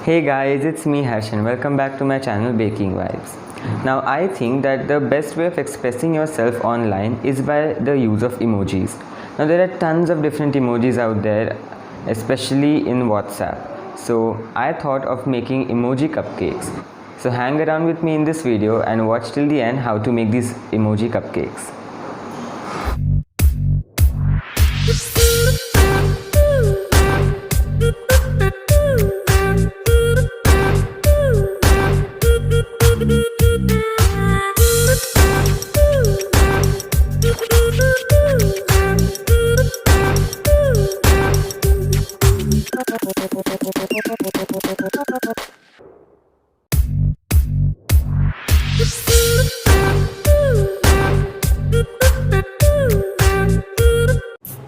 Hey guys, it's me Harsh and welcome back to my channel Baking Vibes. Now I think that the best way of expressing yourself online is by the use of emojis. Now there are tons of different emojis out there, especially in WhatsApp. So I thought of making emoji cupcakes. So hang around with me in this video and watch till the end how to make these emoji cupcakes.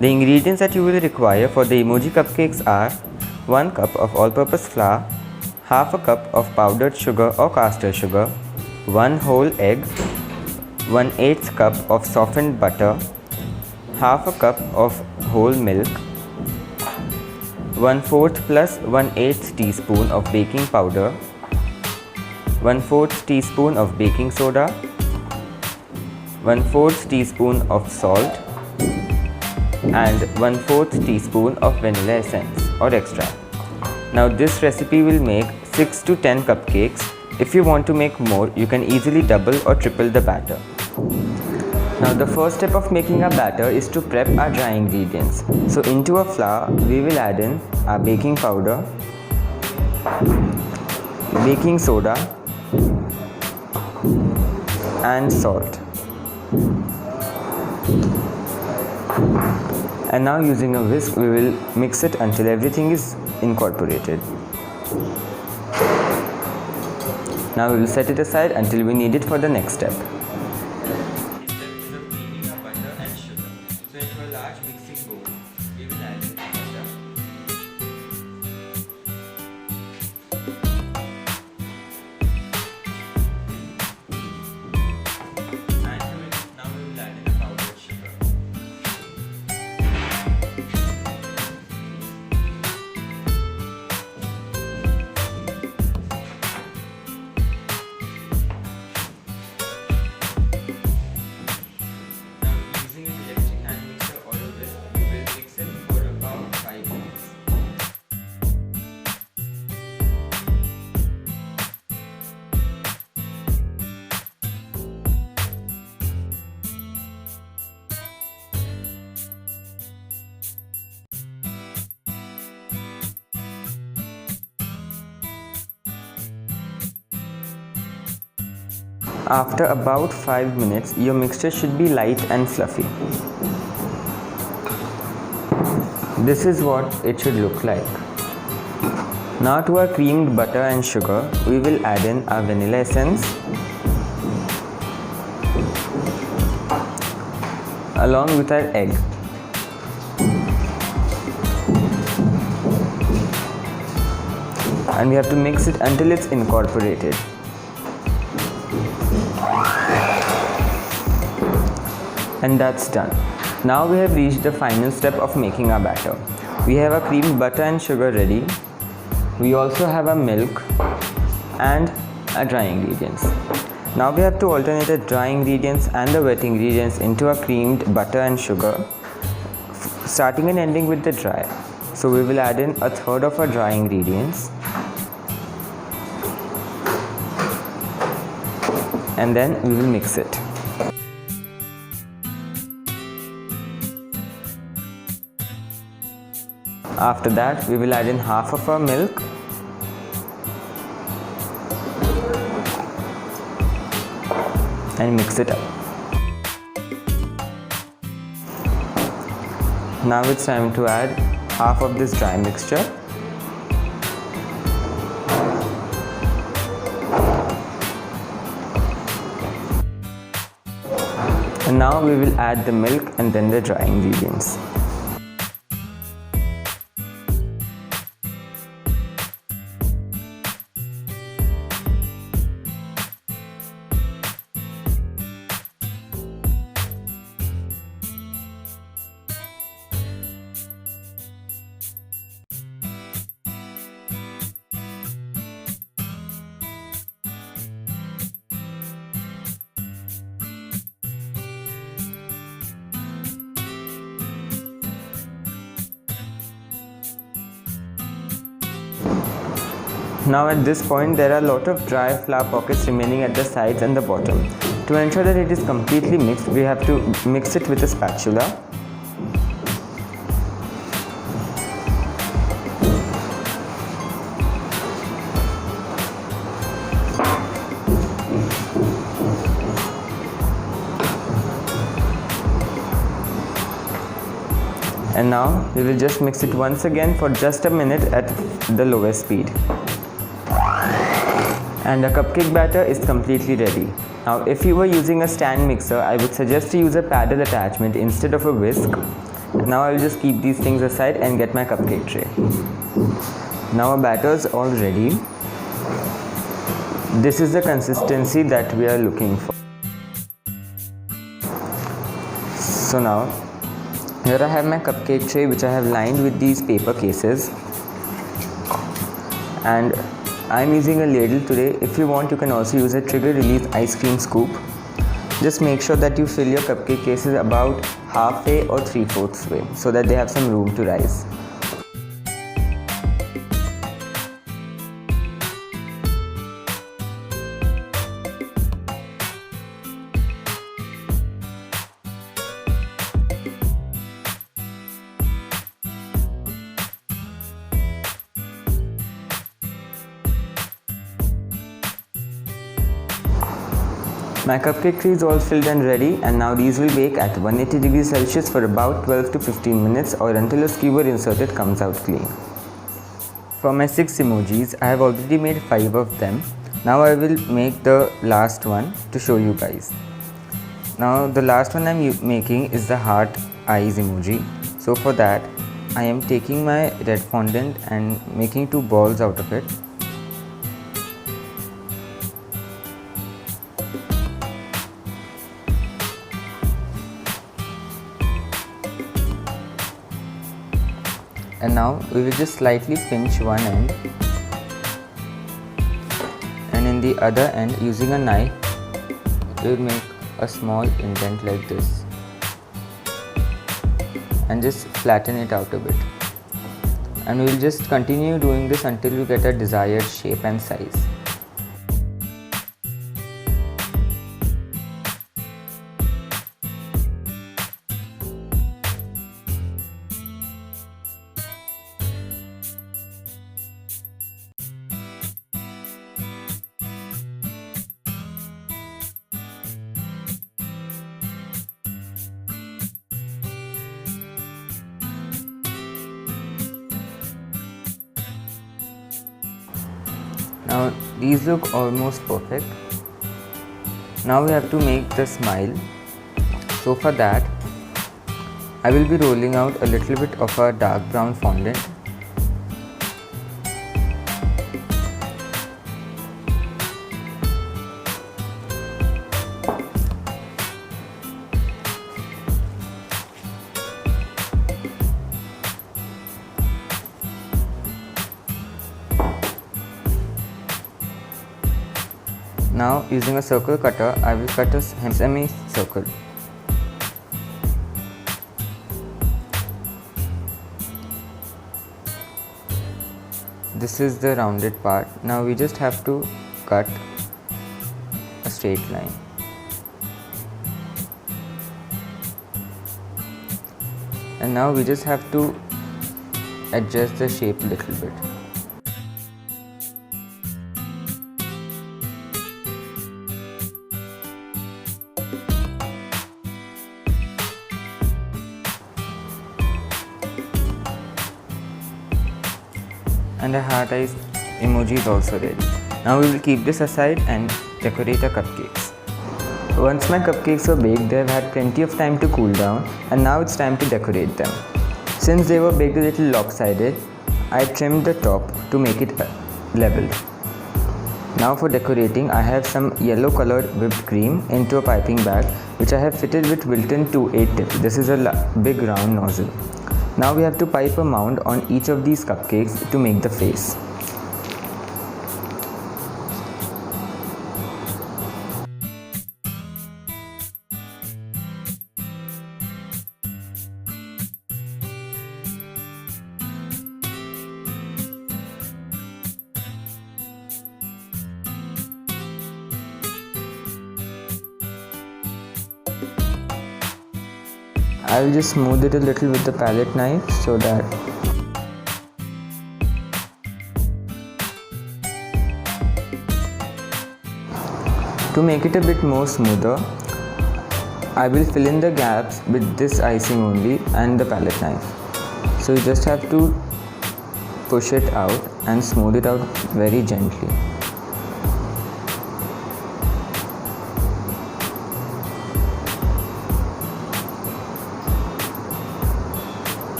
The ingredients that you will require for the emoji cupcakes are 1 cup of all-purpose flour, half a cup of powdered sugar or caster sugar, 1 whole egg, 1/8 cup of softened butter, half a cup of whole milk, 1/4 plus 1/8 teaspoon of baking powder, 1/4 teaspoon of baking soda, 1/4 teaspoon of salt, and 1/4 teaspoon of vanilla essence or extract. Now this recipe will make 6 to 10 cupcakes. If you want to make more, you can easily double or triple the batter. Now the first step of making our batter is to prep our dry ingredients. So into a flour, we will add in our baking powder, baking soda and salt. And now using a whisk, we will mix it until everything is incorporated. Now we will set it aside until we need it for the next step. After about 5 minutes, your mixture should be light and fluffy. This is what it should look like. Now to our creamed butter and sugar, we will add in our vanilla essence along with our egg. And we have to mix it until it's incorporated. And that's done. Now we have reached the final step of making our batter. We have our creamed butter and sugar ready. We also have our milk and our dry ingredients. Now we have to alternate the dry ingredients and the wet ingredients into our creamed butter and sugar, starting and ending with the dry. So we will add in 1/3 of our dry ingredients and then we will mix it. After that, we will add in half of our milk and mix it up. Now it's time to add half of this dry mixture. And now we will add the milk and then the dry ingredients. Now at this point there are a lot of dry flour pockets remaining at the sides and the bottom. To ensure that it is completely mixed, we have to mix it with a spatula. And now we will just mix it once again for just a minute at the lowest speed. And the cupcake batter is completely ready. Now if you were using a stand mixer, I would suggest to use a paddle attachment instead of a whisk. Now I will just keep these things aside and get my cupcake tray. Now our batter is all ready. This is the consistency that we are looking for. So now here I have my cupcake tray, which I have lined with these paper cases, and I am using a ladle today. If you want, you can also use a trigger release ice cream scoop. Just make sure that you fill your cupcake cases about halfway or 3/4 way so that they have some room to rise. My cupcake tray is all filled and ready, and now these will bake at 180 degrees Celsius for about 12 to 15 minutes or until a skewer inserted comes out clean. For my 6 emojis, I have already made 5 of them. Now I will make the last one to show you guys. Now the last one I am making is the heart eyes emoji. So for that, I am taking my red fondant and making 2 balls out of it. And now we will just slightly pinch one end, and in the other end, using a knife, we will make a small indent like this and just flatten it out a bit. And we will just continue doing this until we get a desired shape and size. Now these look almost perfect. Now we have to make the smile. So for that, I will be rolling out a little bit of a dark brown fondant. Now using a circle cutter, I will cut a semicircle. This is the rounded part. Now we just have to cut a straight line. And now we just have to adjust the shape a little bit. And the heart eyes emoji is also ready. Now we will keep this aside and decorate our cupcakes. Once my cupcakes were baked, they have had plenty of time to cool down, and now it's time to decorate them. Since they were baked a little lopsided, I trimmed the top to make it level. Now for decorating, I have some yellow colored whipped cream into a piping bag, which I have fitted with Wilton 2/8 tip. This is a big round nozzle. Now we have to pipe a mound on each of these cupcakes to make the face. I will just smooth it a little with the palette knife so that to make it a bit more smoother, I will fill in the gaps with this icing only and the palette knife. So you just have to push it out and smooth it out very gently.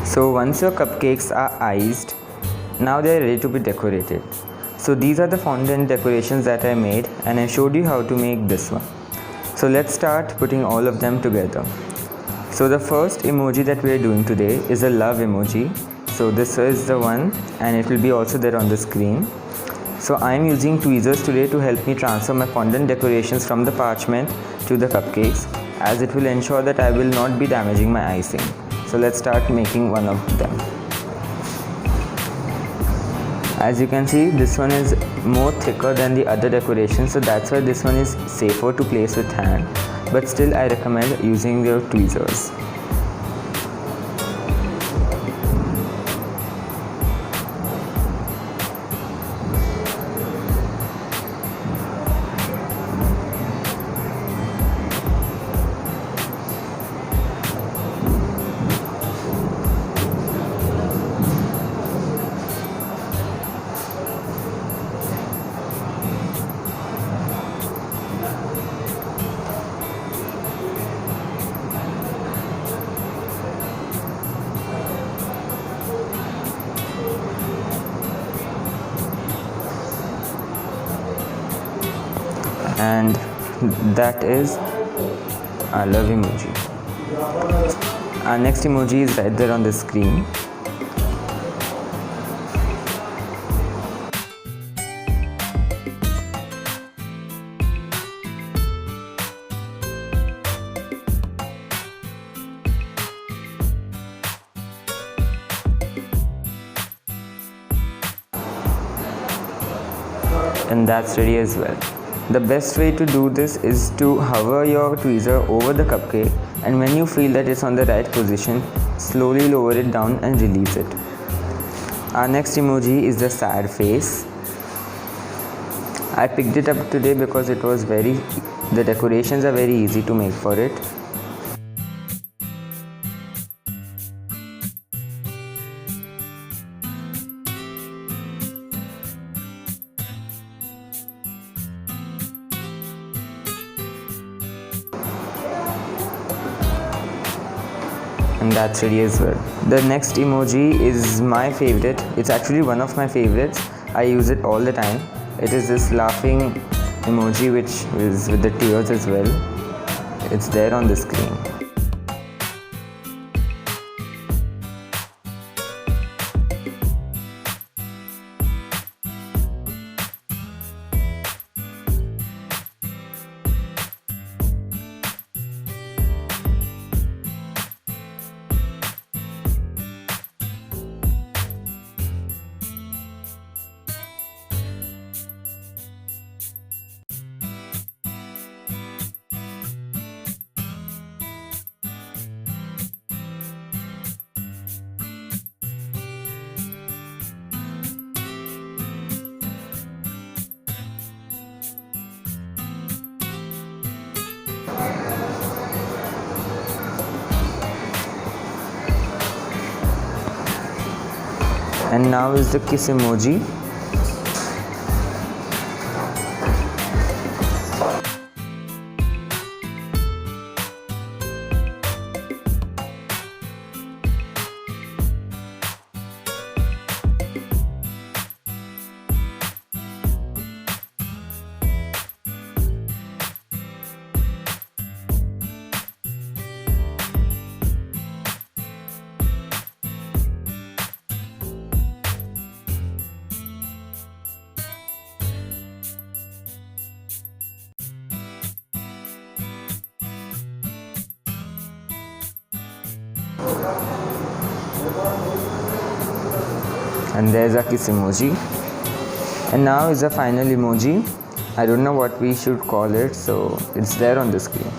So once your cupcakes are iced, now they are ready to be decorated. So these are the fondant decorations that I made, and I showed you how to make this one. So let's start putting all of them together. So the first emoji that we are doing today is a love emoji. So this is the one, and it will be also there on the screen. So I am using tweezers today to help me transfer my fondant decorations from the parchment to the cupcakes, as it will ensure that I will not be damaging my icing. So let's start making one of them. As you can see, this one is more thicker than the other decorations, so that's why this one is safer to place with hand, but still I recommend using your tweezers. And that is our love emoji. Our next emoji is right there on the screen. And that's ready as well. The best way to do this is to hover your tweezer over the cupcake, and when you feel that it's on the right position, slowly lower it down and release it. Our next emoji is the sad face. I picked it up today because the decorations are very easy to make for it. And that's ready as well. The next emoji is my favorite. It's actually one of my favorites. I use it all the time. It is this laughing emoji which is with the tears as well. It's there on the screen. And now is the kiss emoji. And there's a kiss emoji. And now is the final emoji. I don't know what we should call it, so it's there on the screen.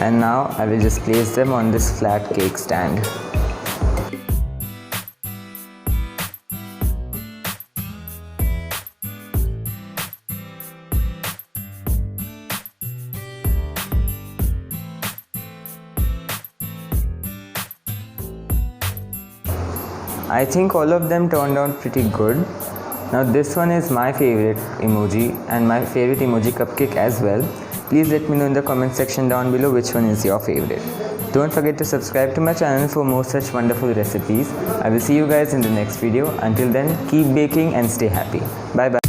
And now I will just place them on this flat cake stand. I think all of them turned out pretty good. Now this one is my favorite emoji and my favorite emoji cupcake as well. Please let me know in the comment section down below which one is your favorite. Don't forget to subscribe to my channel for more such wonderful recipes. I will see you guys in the next video. Until then, keep baking and stay happy. Bye bye.